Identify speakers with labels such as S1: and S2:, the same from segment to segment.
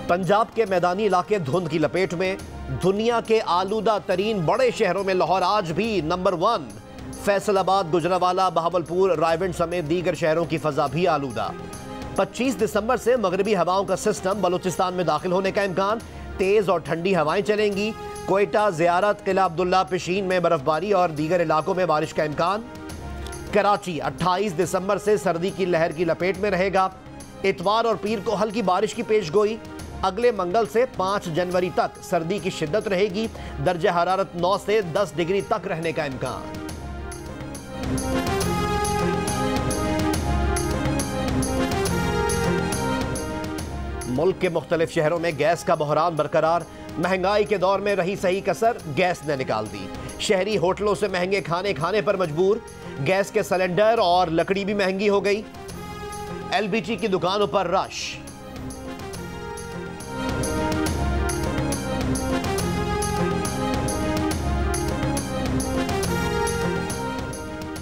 S1: पंजाब के मैदानी इलाके धुंध की लपेट में। दुनिया के आलूदा तरीन बड़े शहरों में लाहौर आज भी नंबर 1। फैसलाबाद, गुजरांवाला, बहावलपुर, रायबंद समेत दीगर शहरों की फजा भी आलूदा। 25 दिसंबर से मगरबी हवाओं का सिस्टम बलूचिस्तान में दाखिल होने का इम्कान। तेज और ठंडी हवाएं चलेंगी। कोयटा, ज़ियारत, किला अब्दुल्ला, पिशीन में बर्फबारी और दीगर इलाकों में बारिश का इम्कान। कराची 28 दिसंबर से सर्दी की लहर की लपेट में रहेगा। इतवार और पीर को हल्की बारिश की पेशगोई। अगले मंगल से 5 जनवरी तक सर्दी की शिद्दत रहेगी। दर्जा हरारत 9 से 10 डिग्री तक रहने का इम्कान। मुल्क के मुख्तलिफ शहरों में गैस का बहरान बरकरार। महंगाई के दौर में रही सही कसर गैस ने निकाल दी। शहरी होटलों से महंगे खाने खाने पर मजबूर। गैस के सिलेंडर और लकड़ी भी महंगी हो गई। एलपीजी की दुकानों पर रश।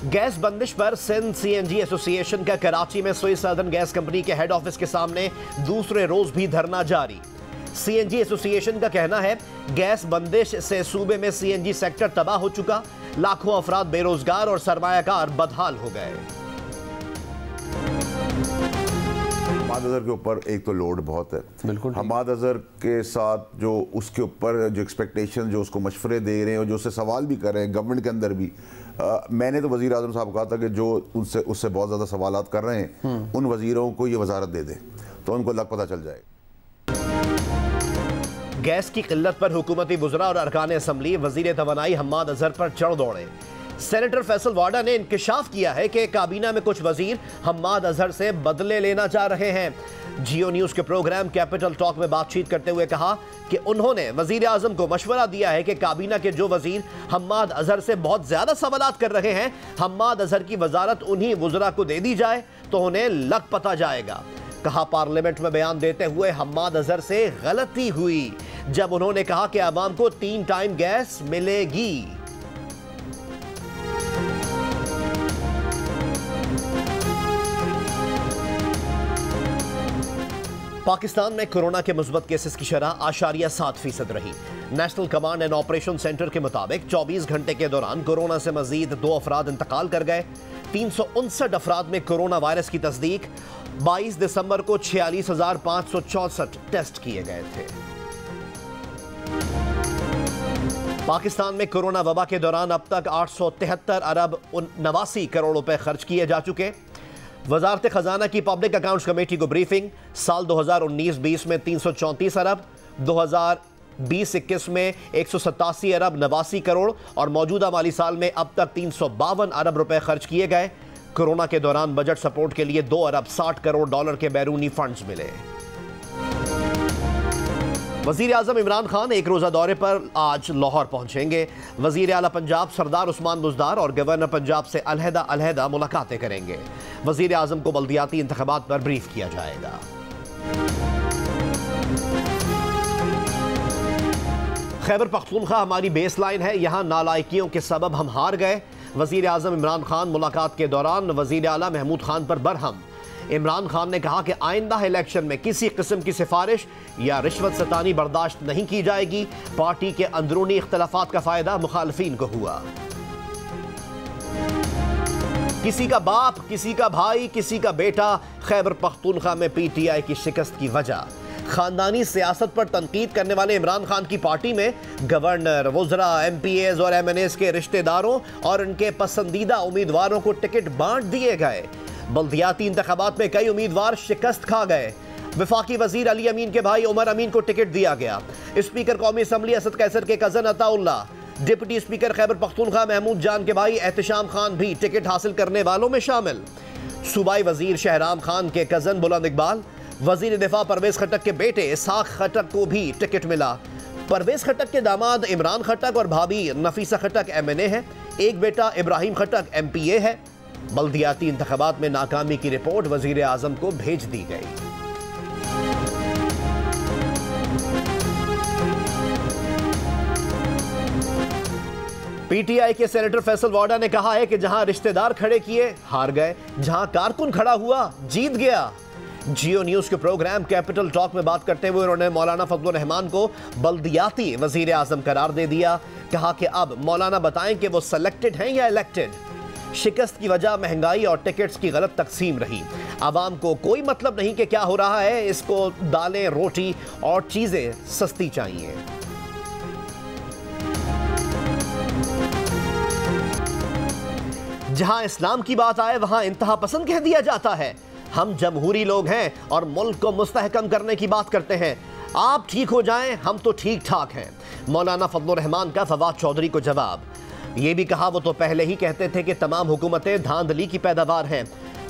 S1: गैस बंदिश पर सिंध सीएनजी एसोसिएशन का कराची में सुई सदर्न गैस कंपनी के हेड ऑफिस के सामने दूसरे रोज भी धरना जारी। सीएनजी एसोसिएशन का कहना है गैस बंदिश से सूबे में सीएनजी सेक्टर तबाह हो चुका। लाखों अफराद बेरोजगार और सरमायाकार बदहाल हो गए।
S2: हमाद अजहर के ऊपर एक तो लोड बहुत है।
S3: बिल्कुल
S2: हमाद अजहर के साथ जो उसके ऊपर जो एक्सपेक्टेशन, जो उसको मशवरे दे रहे हैं और जो उससे सवाल भी कर रहे हैं गवर्नमेंट के अंदर भी, मैंने तो वज़ीर आज़म साहब कहा था कि जो उससे बहुत ज़्यादा सवालात कर रहे हैं उन वज़ीरों को ये वजारत दे दें तो उनको लग पता चल जाएगा।
S1: गैस की किल्लत पर हुकूमती वज़रा और अरकान असम्बली वज़ीर तवानाई हम्माद अजहर पर चढ़ दौड़े। सेनेटर फैसल वाडा ने इंकशाफ किया है कि काबीना में कुछ वजीर हम्माद अजहर से बदले लेना चाह रहे हैं। जियो न्यूज के प्रोग्राम कैपिटल टॉक में बातचीत करते हुए कहा कि उन्होंने वजीर आजम को मशवरा दिया है कि काबीना के जो वजीर हम्माद अजहर से बहुत ज्यादा सवालात कर रहे हैं, हम्माद अजहर की वजारत उन्हीं वज़रा को दे दी जाए तो उन्हें लग पता जाएगा। कहा पार्लियामेंट में बयान देते हुए हम्माद अजहर से गलती हुई जब उन्होंने कहा कि आवाम को 3 टाइम गैस मिलेगी। पाकिस्तान में कोरोना के मुस्बत केसेस की शरह 8.7% रही। National command and operation centre के मुताबिक 24 घंटे के दौरान कोरोना से मजीद 2 अफराद इंतकाल कर गए। 359 अफराद में कोरोना वायरस की तस्दीक। 22 दिसंबर को 46,564 टेस्ट किए गए थे। पाकिस्तान में कोरोना वबा के दौरान अब तक 873 अरब 89 करोड़ रुपए खर्च किए जा चुके। वजारत खजाना की पब्लिक अकाउंट्स कमेटी को ब्रीफिंग। साल 2019-20 में 334 अरब, 2020-21 में 187 अरब 89 करोड़ और मौजूदा माली साल में अब तक 352 अरब रुपए खर्च किए गए। कोरोना के दौरान बजट सपोर्ट के लिए 2 अरब 60 करोड़ डॉलर के बैरूनी फंड्स मिले। वज़ीर आज़म इमरान खान एक रोज़ा दौरे पर आज लाहौर पहुंचेंगे। वज़ीर आला पंजाब सरदार उस्मान बुज़दार और गवर्नर पंजाब से अलहदा मुलाकातें करेंगे। वज़ीर आज़म को बल्दियाती इंतखाबात पर ब्रीफ किया जाएगा। खैबर पख्तूनख्वा हमारी बेस लाइन है, यहाँ नालायकियों के सबब हम हार गए। वज़ीर आज़म इमरान खान मुलाकात के दौरान वज़ीर आला महमूद खान पर बरहम। इमरान खान ने कहा कि आइंदा इलेक्शन में किसी किस्म की सिफारिश या रिश्वत सतानी बर्दाश्त नहीं की जाएगी। पार्टी के अंदरूनी इख्तलाफात का फायदा मुखालफीन को हुआ। किसी का बाप, किसी का भाई, किसी का बेटा, खैबर पख्तूनख्वा में पीटीआई की शिकस्त की वजह। खानदानी सियासत पर तनकीद करने वाले इमरान खान की पार्टी में गवर्नर, वज़रा, एमपीएस और एमएनएस के रिश्तेदारों और उनके पसंदीदा उम्मीदवारों को टिकट बांट दिए गए। बल्दियाती इंतखाबात में कई उम्मीदवार शिकस्त खा गए। वफाकी वजीर अली अमीन के भाई उमर अमीन को टिकट दिया गया। स्पीकर कौमी असम्बली असद कैसर के cousin Ataullah, deputy speaker Khyber Pakhtunkhwa Mahmood Jan के भाई एहतशाम खान भी टिकट हासिल करने वालों में शामिल। सूबाई वजीर शहराम खान के कजन बुलंद इकबाल, वजीर दिफा परवेज खट्टक के बेटे इसहाक खट्टक को भी टिकट मिला। परवेज खट्टक के दामाद इमरान खट्टक और भाभी नफीसा खट्टक एमएनए है। एक बेटा इब्राहिम खट्टक एमपीए है। बल्दियाती इंतखाबात में नाकामी की रिपोर्ट वजीर आजम को भेज दी गई। पीटीआई के सेनेटर फैसल वाडा ने कहा है कि जहां रिश्तेदार खड़े किए हार गए, जहां कारकुन खड़ा हुआ जीत गया। जियो न्यूज के प्रोग्राम कैपिटल टॉक में बात करते हुए उन्होंने मौलाना फजलुर रहमान को बल्दियाती वजीर आजम करार दे दिया। कहा कि अब मौलाना बताएं कि वो सिलेक्टेड हैं या इलेक्टेड। शिकस्त की वजह महंगाई और टिकट्स की गलत तकसीम रही। आवाम को कोई मतलब नहीं कि क्या हो रहा है, इसको दालें, रोटी और चीजें सस्ती चाहिए। जहां इस्लाम की बात आए वहां इंतहा पसंद कह दिया जाता है। हम जमहूरी लोग हैं और मुल्क को मुस्तहकम करने की बात करते हैं। आप ठीक हो जाएं, हम तो ठीक ठाक हैं। मौलाना फजलुर रहमान का फवाद चौधरी को जवाब। ये भी कहा वो तो पहले ही कहते थे कि तमाम हुकूमतें धांधली की पैदावार हैं।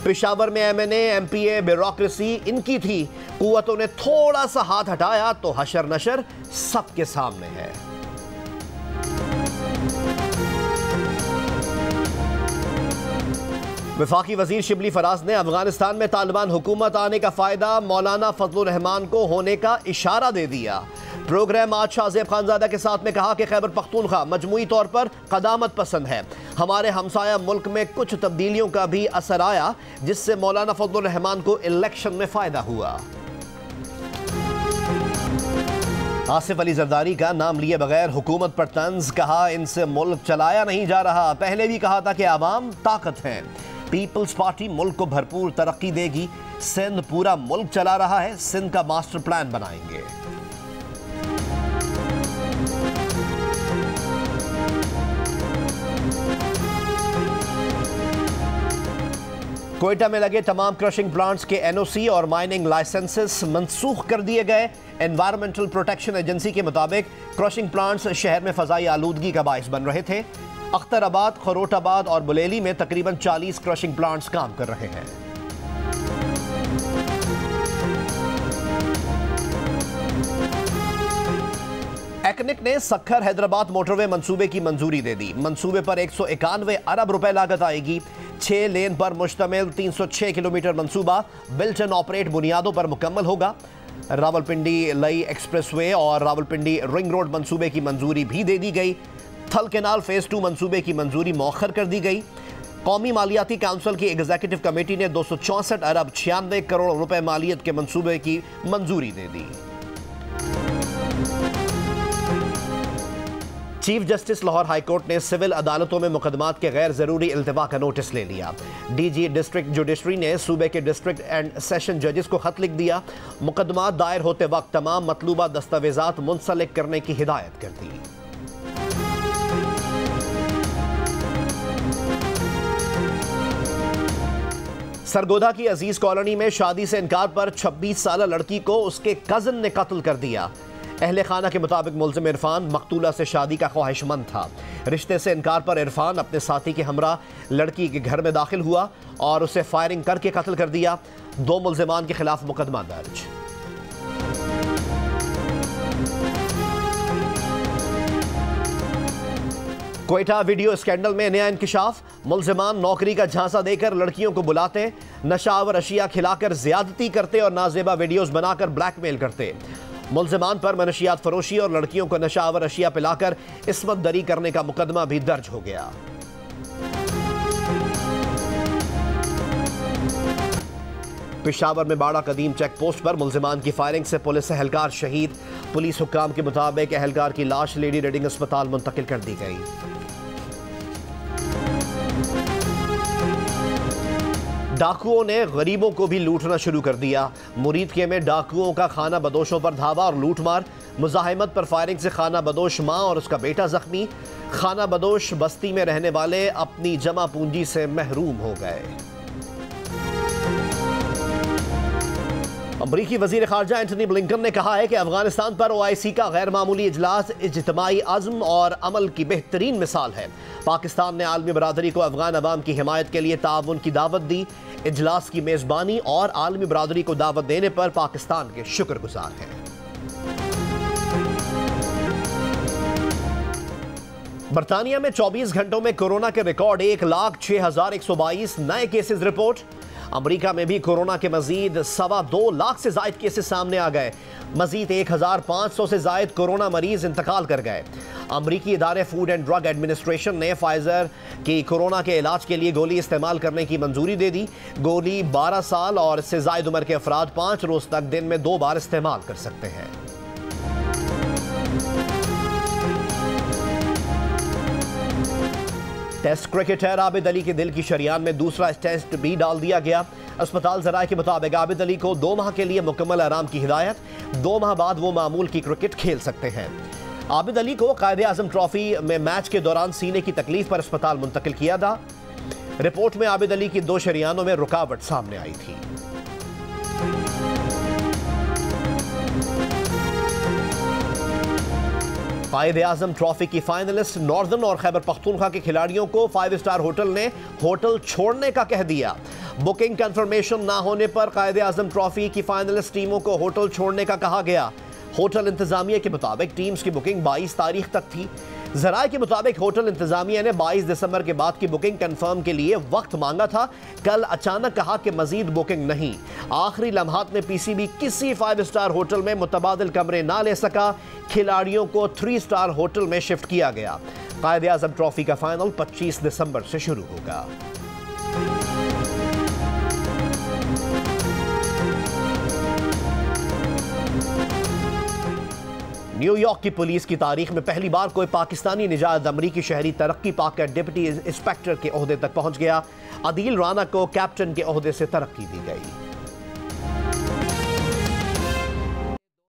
S1: पेशावर में MNA MPA ब्यूरोक्रेसी इनकी थी। कुव्वतों ने थोड़ा सा हाथ हटाया तो हशर नशर सबके सामने है। वफाकी वजीर शिबली फराज ने अफगानिस्तान में तालिबान हुकूमत आने का फायदा मौलाना फजलुर रहमान को होने का इशारा दे दिया। प्रोग्राम आज शाहजेब खानजादा के साथ में कहा कि खैबर पख्तूनख्वा मजमूई तौर पर कदामत पसंद है। हमारे हमसाया मुल्क में कुछ तब्दीलियों का भी असर आया जिससे मौलाना फजलुर रहमान को इलेक्शन में फायदा हुआ। आसिफ अली जरदारी का नाम लिए बगैर हुकूमत पर तंज। कहा इनसे मुल्क चलाया नहीं जा रहा। पहले भी कहा था कि आवाम ताकत है। पीपल्स पार्टी मुल्क को भरपूर तरक्की देगी। सिंध पूरा मुल्क चला रहा है। सिंध का मास्टर प्लान बनाएंगे। कोयटा में लगे तमाम क्रशिंग प्लांट्स के NOC और माइनिंग लाइसेंसेस मंसूख कर दिए गए। एनवायरमेंटल प्रोटेक्शन एजेंसी के मुताबिक क्रशिंग प्लांट्स शहर में फजाई आलूदगी का बाइस बन रहे थे। अख्तराबाद, खरोटाबाद और बुलेली में तकरीबन 40 क्रशिंग प्लांट्स काम कर रहे हैं। एक्निक ने सखर हैदराबाद मोटरवे मंसूबे की मंजूरी दे दी। मंसूबे पर 191 अरब रुपए लागत आएगी। 6 लेन पर मुश्तमिल 306 किलोमीटर मंसूबा बिल्ट एंड ऑपरेट बुनियादों पर मुकम्मल होगा। रावलपिंडी लई एक्सप्रेसवे और रावलपिंडी रिंग रोड मंसूबे की मंजूरी भी दे दी गई। थल केनाल फेज 2 मंसूबे की मंजूरी मौखर कर दी गई। कौमी मालियाती काउंसिल की एग्जीक्यूटिव कमेटी ने 264 अरब 96 करोड़ रुपए मालियत के मंसूबे की मंजूरी दे दी। चीफ जस्टिस लाहौर हाईकोर्ट ने सिविल अदालतों में मुकदमात के गैर जरूरी इल्तिवा का नोटिस ले लिया। DG डिस्ट्रिक्ट जुडिशरी ने सूबे के डिस्ट्रिक्ट एंड सेशन जजेस को खत लिख दिया। मुकदमात दायर होते वक्त तमाम मतलूबा दस्तावेजात मुंसलिक करने की हिदायत कर दी। सरगोधा की अजीज कॉलोनी में शादी से इनकार पर 26 साल लड़की को उसके कजन ने कत्ल कर दिया। अहले खाना के मुताबिक मुल्जिम इरफान मकतूला से शादी का ख्वाहिशमंद था। रिश्ते से इनकार पर इरफान अपने साथी के हमरा लड़की के घर में दाखिल हुआ और उसे फायरिंग करके कत्ल कर दिया। 2 मुल्जिमान के खिलाफ मुकदमा दर्ज। कोयटा वीडियो स्कैंडल में नया इंकिशाफ। मुल्जिमान नौकरी का झांसा देकर लड़कियों को बुलाते, नशावर अशिया खिलाकर ज्यादती करते और नाजेबा वीडियोस बनाकर ब्लैकमेल करते। मुल्जिमान पर मनशियात फरोशी और लड़कियों को नशावर अशिया पिलाकर इस्मत दरी करने का मुकदमा भी दर्ज हो गया। पेशावर में बाड़ा कदीम चेक पोस्ट पर मुल्जिमान की फायरिंग से पुलिस एहलकार शहीद। पुलिस हुक्काम के मुताबिक एहलकार की लाश लेडी रीडिंग अस्पताल मुंतकिल कर दी गई। डाकुओं ने गरीबों को भी लूटना शुरू कर दिया। मुरीदके में डाकुओं का खाना बदोशों पर धावा और लूटमार। मुजाहिमत पर फायरिंग से खाना बदोश मां और उसका बेटा जख्मी। खाना बदोश बस्ती में रहने वाले अपनी जमा पूंजी से महरूम हो गए। अमरीकी वजीर खारजा एंटनी ब्लिंकन ने कहा है कि अफगानिस्तान पर OIC का गैर मामूली इजलास इज्तिमाई अज़्म और अमल की बेहतरीन मिसाल है। पाकिस्तान ने आलमी बरादरी को अफगान अवाम की हिमायत के लिए ताउन की दावत दी। इजलास की मेज़बानी और आलमी बरादरी को दावत देने पर पाकिस्तान के शुक्रगुजार हैं। बरतानिया में 24 घंटों में कोरोना के रिकॉर्ड 1,06,122 नए केसेस रिपोर्ट। अमेरिका में भी कोरोना के मजीद 2.25 लाख से जायद केसेस सामने आ गए। मजीद 1500 से जायद कोरोना मरीज इंतकाल कर गए। अमरीकी इदारे फूड एंड ड्रग एडमिनिस्ट्रेशन ने फाइजर की कोरोना के इलाज के लिए गोली इस्तेमाल करने की मंजूरी दे दी। गोली 12 साल और इससे जायद उम्र के अफराद 5 रोज तक दिन में 2 बार इस्तेमाल कर सकते हैं। टेस्ट क्रिकेटर आबिद अली के दिल की शरियान में दूसरा टेस्ट भी डाल दिया गया। अस्पताल ज़राए के मुताबिक आबिद अली को 2 माह के लिए मुकम्मल आराम की हिदायत। 2 माह बाद वो मामूल की क्रिकेट खेल सकते हैं। आबिद अली को कायदे आज़म ट्रॉफी में मैच के दौरान सीने की तकलीफ पर अस्पताल मुंतकिल किया था। रिपोर्ट में आबिद अली की 2 शरियानों में रुकावट सामने आई थी। कायदे आज़म ट्रॉफी की फाइनलिस्ट नॉर्दर्न और खैबर पख्तूनख्वा के खिलाड़ियों को 5 स्टार होटल ने होटल छोड़ने का कह दिया। बुकिंग कंफर्मेशन ना होने पर कायदे आज़म ट्रॉफी की फाइनलिस्ट टीमों को होटल छोड़ने का कहा गया। होटल इंतजामिया के मुताबिक टीम्स की बुकिंग 22 तारीख तक थी। ज़राए के मुताबिक होटल इंतजामिया ने 22 दिसंबर के बाद की बुकिंग कंफर्म के लिए वक्त मांगा था। कल अचानक कहा कि मजीद बुकिंग नहीं। आखिरी लम्हात में पीसीबी किसी 5 स्टार होटल में मुतबादिल कमरे ना ले सका। खिलाड़ियों को 3 स्टार होटल में शिफ्ट किया गया। कायदे आज़म ट्रॉफी का फाइनल 25 दिसंबर से शुरू होगा। न्यूयॉर्क की पुलिस की तारीख में पहली बार कोई पाकिस्तानी निजात अमरीकी शहरी तरक्की पाकर डिप्टी इंस्पेक्टर के ओहदे तक पहुंच गया। अदील राना को कैप्टन के ओहदे से तरक्की दी गई।